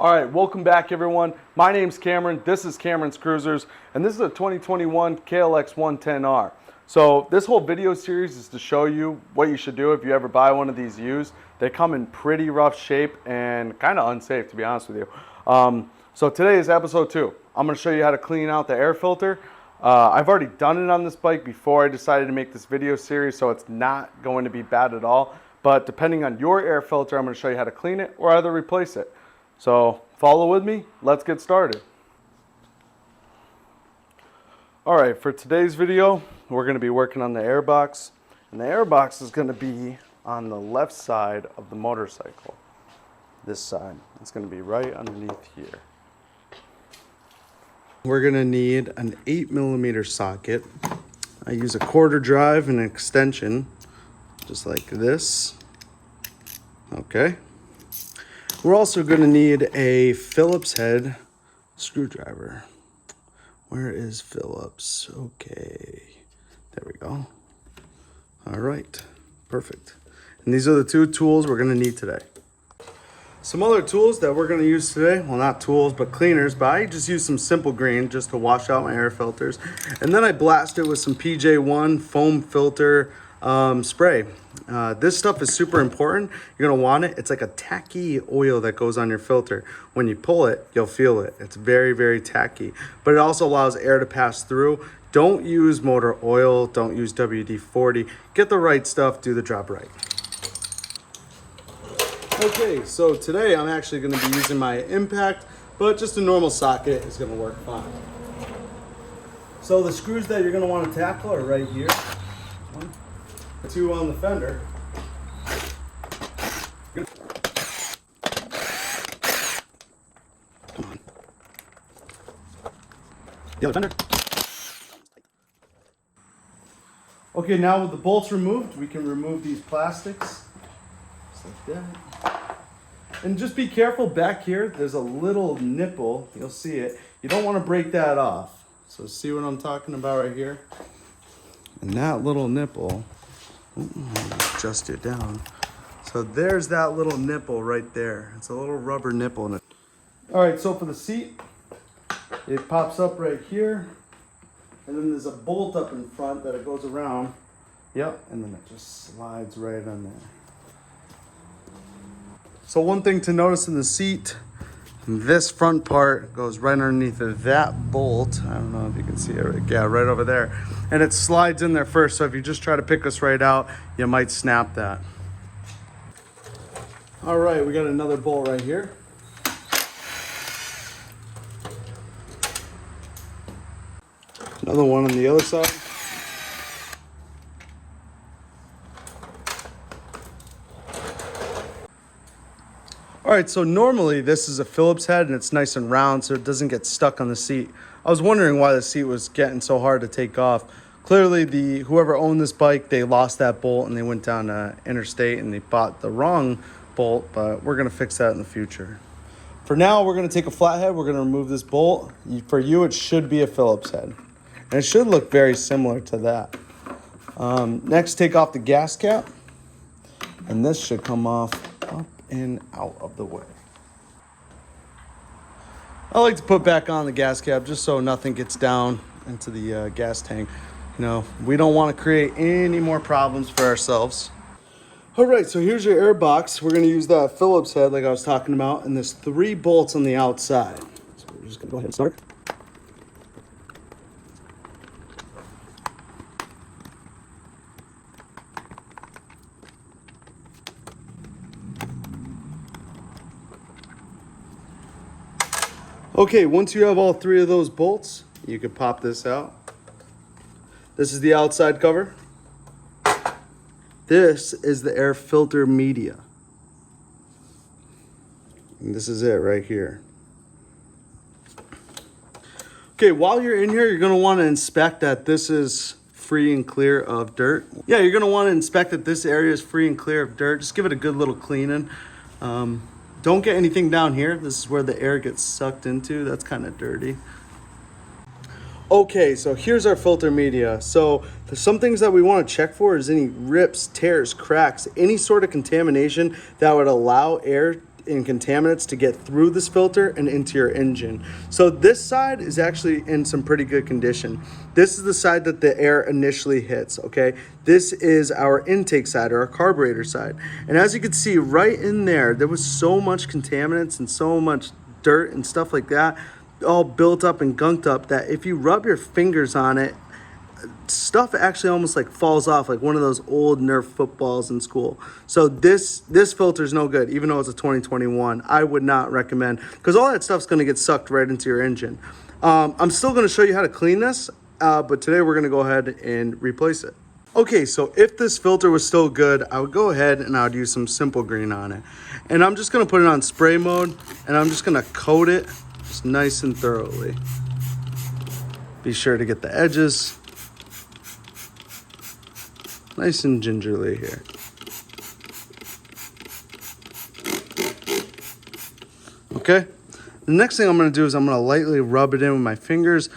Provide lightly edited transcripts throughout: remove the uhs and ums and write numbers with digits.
All right, welcome back everyone. My name's Cameron, this is Cameron's Cruisers, and this is a 2021 KLX110R. So this whole video series is to show you what you should do if you ever buy one of these used. They come in pretty rough shape and kind of unsafe, to be honest with you. So today is episode 2. I'm going to show you how to clean out the air filter. I've already done it on this bike before I decided to make this video series, so it's not going to be bad at all. But depending on your air filter, I'm going to show you how to clean it or either replace it. So follow with me, let's get started. All right, for today's video, we're going to be working on the air box. And the air box is going to be on the left side of the motorcycle. This side. It's going to be right underneath here. We're going to need an 8mm socket. I use a quarter drive and an extension, just like this. Okay. We're also going to need a Phillips head screwdriver. Where is Phillips? Okay, there we go. All right, perfect. And these are the two tools we're going to need today. Some other tools that we're going to use today, well, not tools, but cleaners, but I just use some simple green just to wash out my air filters. And then I blast it with some PJ1 foam filter spray. This stuff is super important. You're going to want it. It's like a tacky oil that goes on your filter. When you pull it, you'll feel it. It's very, very tacky, but it also allows air to pass through. Don't use motor oil. Don't use WD-40. Get the right stuff. Do the job right. Okay, so today I'm actually going to be using my impact, but just a normal socket is going to work fine. So the screws that you're going to want to tackle are right here. 1, 2 on the fender. Come on. The other fender. Okay, now with the bolts removed, we can remove these plastics. Just like that. And just be careful back here. There's a little nipple. You'll see it. You don't want to break that off. So see what I'm talking about right here? And that little nipple, adjust it down. So there's that little nipple right there. It's a little rubber nipple in it. All right, so for the seat, it pops up right here. And then there's a bolt up in front that it goes around. Yep, and then it just slides right on there. So one thing to notice in the seat, this front part goes right underneath of that bolt. I don't know if you can see it. Yeah, right over there. And it slides in there first. So if you just try to pick this right out, you might snap that. All right, we got another bolt right here. Another one on the other side. All right, so normally this is a Phillips head and it's nice and round so it doesn't get stuck on the seat. I was wondering why the seat was getting so hard to take off. Clearly, whoever owned this bike, they lost that bolt and they went down to interstate and they bought the wrong bolt, but we're gonna fix that in the future. For now, we're gonna take a flathead, we're gonna remove this bolt. For you, it should be a Phillips head. And it should look very similar to that. Next, take off the gas cap. And this should come off up and out of the way. I like to put back on the gas cap just so nothing gets down into the gas tank. You know, we don't want to create any more problems for ourselves. All right, so here's your air box. We're going to use that Phillips head like I was talking about, and there's 3 bolts on the outside. So we're just going to go ahead and start. Okay, once you have all 3 of those bolts, you can pop this out. This is the outside cover. This is the air filter media. And this is it right here. Okay, while you're in here, you're gonna wanna inspect that this is free and clear of dirt. Yeah, you're gonna wanna inspect that this area is free and clear of dirt. Just give it a good little cleaning. Don't get anything down here. This is where the air gets sucked into. That's kind of dirty. Okay, so here's our filter media. So there's some things that we want to check for is any rips, tears, cracks, any sort of contamination that would allow air and contaminants to get through this filter and into your engine. So this side is actually in some pretty good condition. This is the side that the air initially hits, okay? This is our intake side, or our carburetor side. And as you can see right in there, there was so much contaminants and so much dirt and stuff like that, all built up and gunked up, that if you rub your fingers on it, stuff actually almost like falls off, like one of those old Nerf footballs in school. So this filter is no good, even though it's a 2021. I would not recommend, because all that stuff's going to get sucked right into your engine. I'm still going to show you how to clean this, but today we're going to go ahead and replace it. Okay, so if this filter was still good, I would go ahead and I would use some Simple Green on it. And I'm just going to put it on spray mode, and I'm just going to coat it just nice and thoroughly. Be sure to get the edges nice and gingerly here. Okay, the next thing I'm going to do is I'm going to lightly rub it in with my fingers.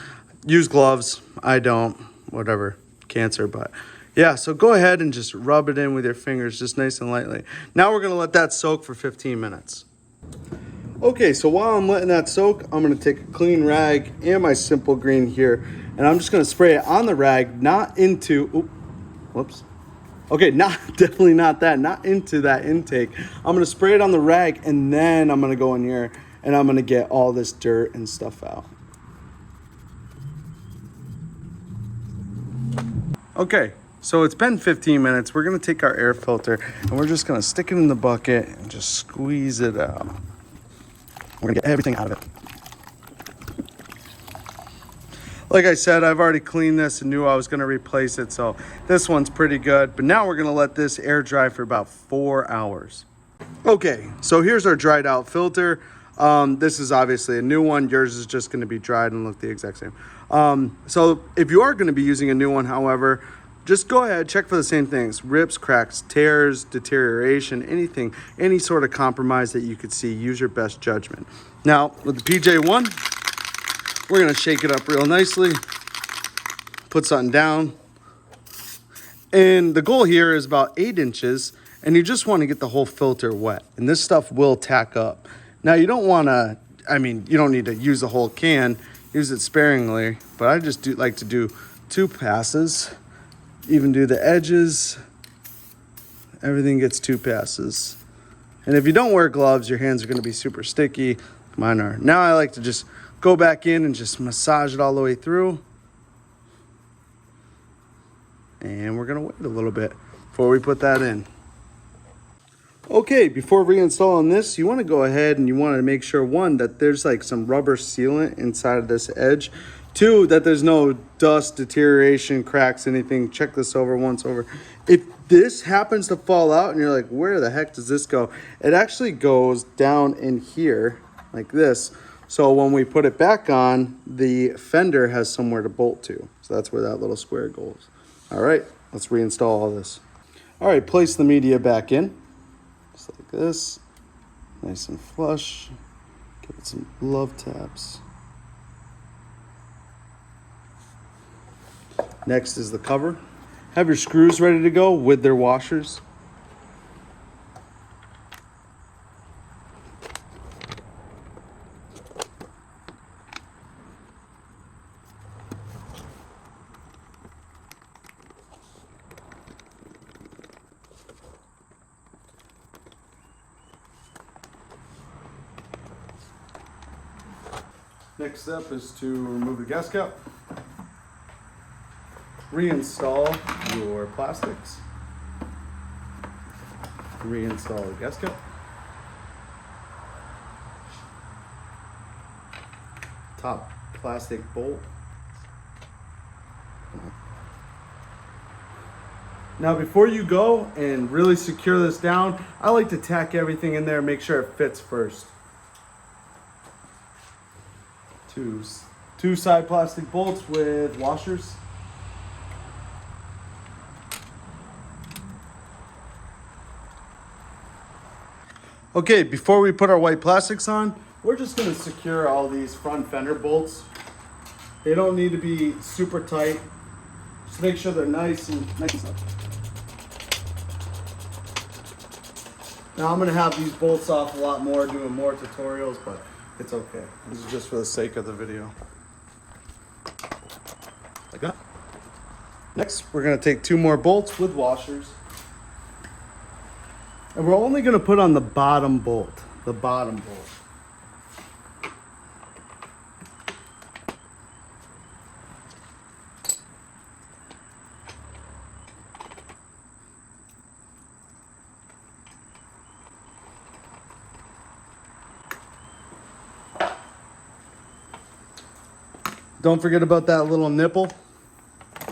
Use gloves. I don't, whatever, cancer, but yeah, so go ahead and just rub it in with your fingers just nice and lightly. Now we're going to let that soak for 15 minutes. Okay, so while I'm letting that soak, I'm going to take a clean rag and my Simple Green here, and I'm just going to spray it on the rag, not into, whoops. Okay, definitely not into that intake. I'm going to spray it on the rag, and then I'm going to go in here and I'm going to get all this dirt and stuff out. Okay, so it's been 15 minutes. We're going to take our air filter and we're just going to stick it in the bucket and just squeeze it out. We're going to get everything out of it. Like I said, I've already cleaned this and knew I was going to replace it, so this one's pretty good. But now we're going to let this air dry for about 4 hours. Okay, so here's our dried out filter. This is obviously a new one. Yours is just going to be dried and look the exact same. So if you are going to be using a new one, however, just go ahead, check for the same things: rips, cracks, tears, deterioration, anything, any sort of compromise that you could see. Use your best judgment. Now, with the PJ1, we're going to shake it up real nicely, put something down. And the goal here is about 8 inches, and you just want to get the whole filter wet. And this stuff will tack up. Now, you don't want to, you don't need to use the whole can. Use it sparingly, but I just like to do 2 passes. Even do the edges. Everything gets 2 passes. And if you don't wear gloves, your hands are going to be super sticky. Mine are. Now I like to just go back in and just massage it all the way through. And we're going to wait a little bit before we put that in. Okay, before reinstalling this, you want to go ahead and you want to make sure, 1, that there's like some rubber sealant inside of this edge. 2, that there's no dust, deterioration, cracks, anything. Check this over once over. If this happens to fall out and you're like, where the heck does this go? It actually goes down in here like this. So when we put it back on, the fender has somewhere to bolt to. So that's where that little square goes. All right, let's reinstall all this. All right, place the media back in. Just like this. Nice and flush. Give it some love taps. Next is the cover. Have your screws ready to go with their washers. Next step is to remove the gas cap. Reinstall your plastics. Reinstall the gas cap. Top plastic bolt. Now before you go and really secure this down, I like to tack everything in there and make sure it fits first. Two side plastic bolts with washers. Okay, before we put our white plastics on, we're just going to secure all these front fender bolts. They don't need to be super tight. Just make sure they're nice and Now I'm gonna have these bolts off a lot more, doing more tutorials, but it's okay. This is just for the sake of the video. Like that. Next, we're gonna take 2 more bolts with washers. And we're only gonna put on the bottom bolt. The bottom bolt. Don't forget about that little nipple.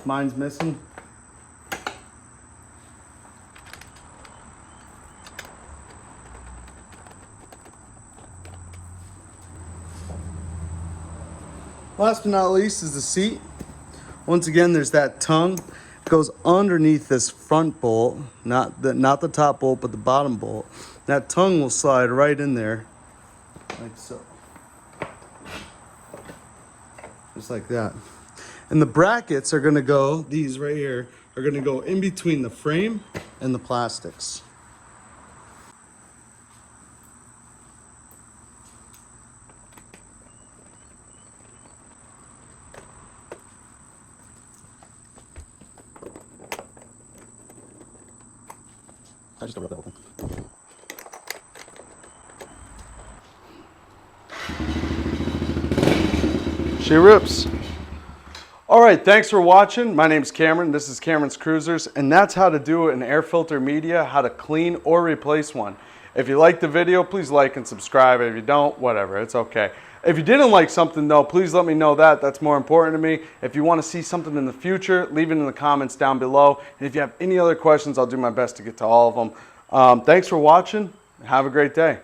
Mine's missing. Last but not least is the seat. Once again, there's that tongue. It goes underneath this front bolt, not the top bolt, but the bottom bolt. That tongue will slide right in there, like so. Just like that. And the brackets are gonna go, these right here, are gonna go in between the frame and the plastics. I just don't rub that whole thing. She rips. All right, thanks for watching. My name's Cameron. This is Cameron's Cruisers, and that's how to do an air filter media, how to clean or replace one. If you like the video, please like and subscribe. If you don't, whatever, it's okay. If you didn't like something though, please let me know that. That's more important to me. If you want to see something in the future, leave it in the comments down below. And if you have any other questions, I'll do my best to get to all of them. Thanks for watching. Have a great day.